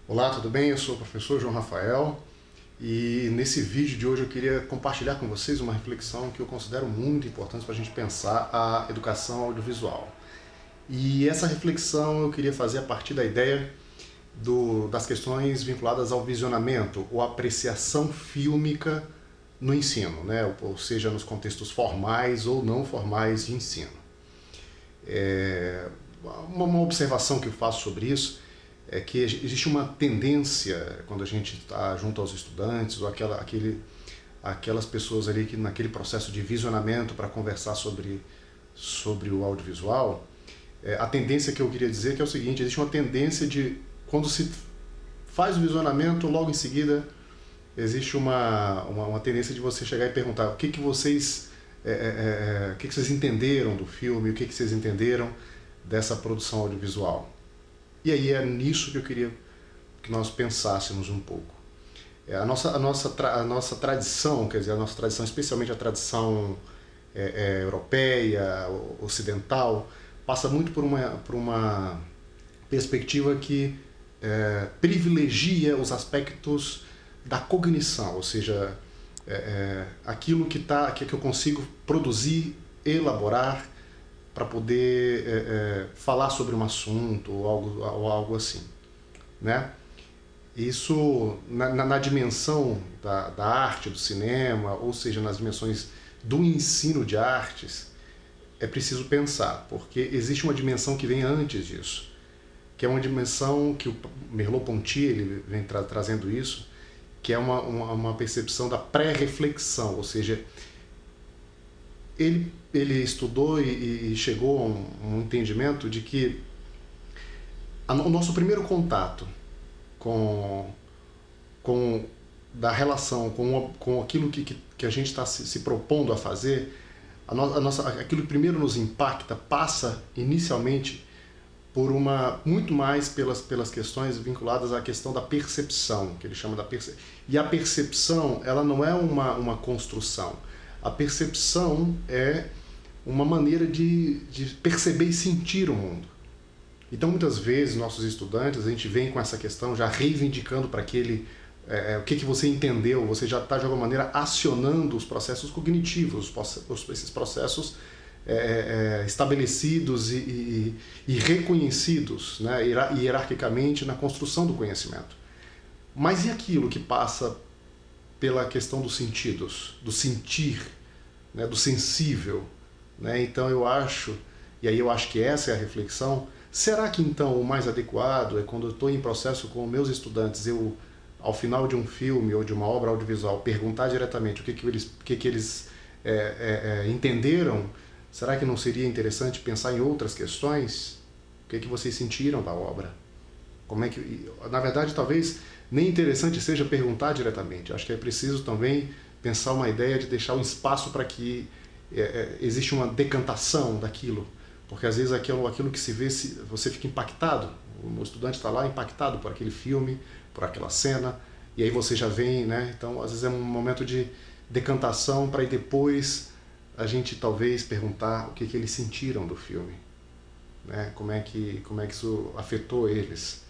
Olá, tudo bem? Eu sou o professor João Rafael e nesse vídeo de hoje eu queria compartilhar com vocês uma reflexão que eu considero muito importante para a gente pensar a educação audiovisual. E essa reflexão eu queria fazer a partir da ideia das questões vinculadas ao visionamento ou apreciação fílmica no ensino, né? Ou seja, nos contextos formais ou não formais de ensino. Uma observação que eu faço sobre isso é que existe uma tendência, quando a gente está junto aos estudantes ou aquelas pessoas ali que naquele processo de visionamento para conversar sobre o audiovisual, a tendência que eu queria dizer que é o seguinte: existe uma tendência de, quando se faz o visionamento, logo em seguida existe uma tendência de você chegar e perguntar o que vocês entenderam do filme, o que vocês entenderam dessa produção audiovisual. E aí é nisso que eu queria que nós pensássemos um pouco. A nossa tradição, quer dizer, a nossa tradição, especialmente a tradição europeia, ocidental, passa muito por uma perspectiva que privilegia os aspectos da cognição, ou seja, aquilo que eu consigo produzir, elaborar, para poder falar sobre um assunto ou algo assim, né? Isso na dimensão da arte, do cinema, ou seja, nas dimensões do ensino de artes, é preciso pensar, porque existe uma dimensão que vem antes disso, que é uma dimensão que o Merleau-Ponty ele vem trazendo isso, que é uma percepção da pré-reflexão, ou seja, ele estudou e chegou a um entendimento de que o nosso primeiro contato da relação com aquilo que a gente está se propondo a fazer, aquilo que primeiro nos impacta passa inicialmente por muito mais pelas questões vinculadas à questão da percepção, que ele chama da percepção. E a percepção, ela não é uma construção. A percepção é uma maneira de perceber e sentir o mundo. Então, muitas vezes, nossos estudantes, a gente vem com essa questão já reivindicando para aquele o que você entendeu, você já está, de alguma maneira, acionando os processos cognitivos, esses processos estabelecidos e reconhecidos, né, hierarquicamente na construção do conhecimento. Mas e aquilo que passa pela questão dos sentidos, do sentir, né, do sensível, né? Então eu acho que essa é a reflexão. Será que então o mais adequado é, quando eu estou em processo com meus estudantes, eu, ao final de um filme ou de uma obra audiovisual, perguntar diretamente o que eles entenderam? Será que não seria interessante pensar em outras questões? O que vocês sentiram da obra? Na verdade, talvez nem interessante seja perguntar diretamente. Acho que é preciso também pensar uma ideia de deixar um espaço para que existe uma decantação daquilo, porque às vezes aquilo que se vê, você fica impactado, o estudante está lá impactado por aquele filme, por aquela cena, e aí você já vem, né? Então às vezes é um momento de decantação para depois a gente talvez perguntar o que eles sentiram do filme, né? Como é que isso afetou eles.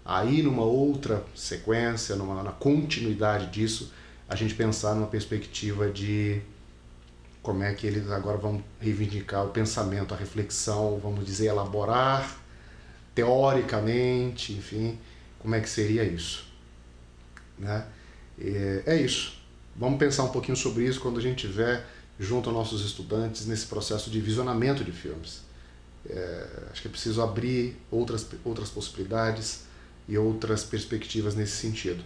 Aí, numa outra sequência, na continuidade disso, a gente pensar numa perspectiva de como é que eles agora vão reivindicar o pensamento, a reflexão, vamos dizer, elaborar teoricamente, enfim, como é que seria isso, né? É isso. Vamos pensar um pouquinho sobre isso quando a gente estiver junto aos nossos estudantes nesse processo de visionamento de filmes. Acho que é preciso abrir outras possibilidades e outras perspectivas nesse sentido,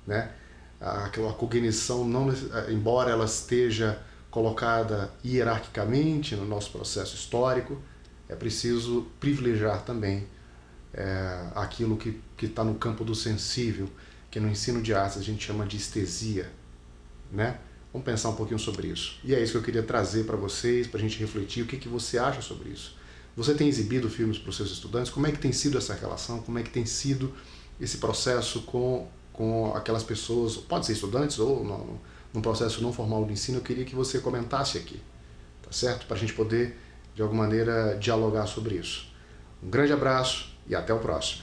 né? A cognição, embora ela esteja colocada hierarquicamente no nosso processo histórico, é preciso privilegiar também aquilo que está no campo do sensível, que no ensino de artes a gente chama de estesia, né? Vamos pensar um pouquinho sobre isso. E é isso que eu queria trazer para vocês, para a gente refletir o que você acha sobre isso. Você tem exibido filmes para os seus estudantes? Como é que tem sido essa relação? Como é que tem sido esse processo com aquelas pessoas, pode ser estudantes ou num processo não formal de ensino? Eu queria que você comentasse aqui, tá certo? Para a gente poder, de alguma maneira, dialogar sobre isso. Um grande abraço e até o próximo.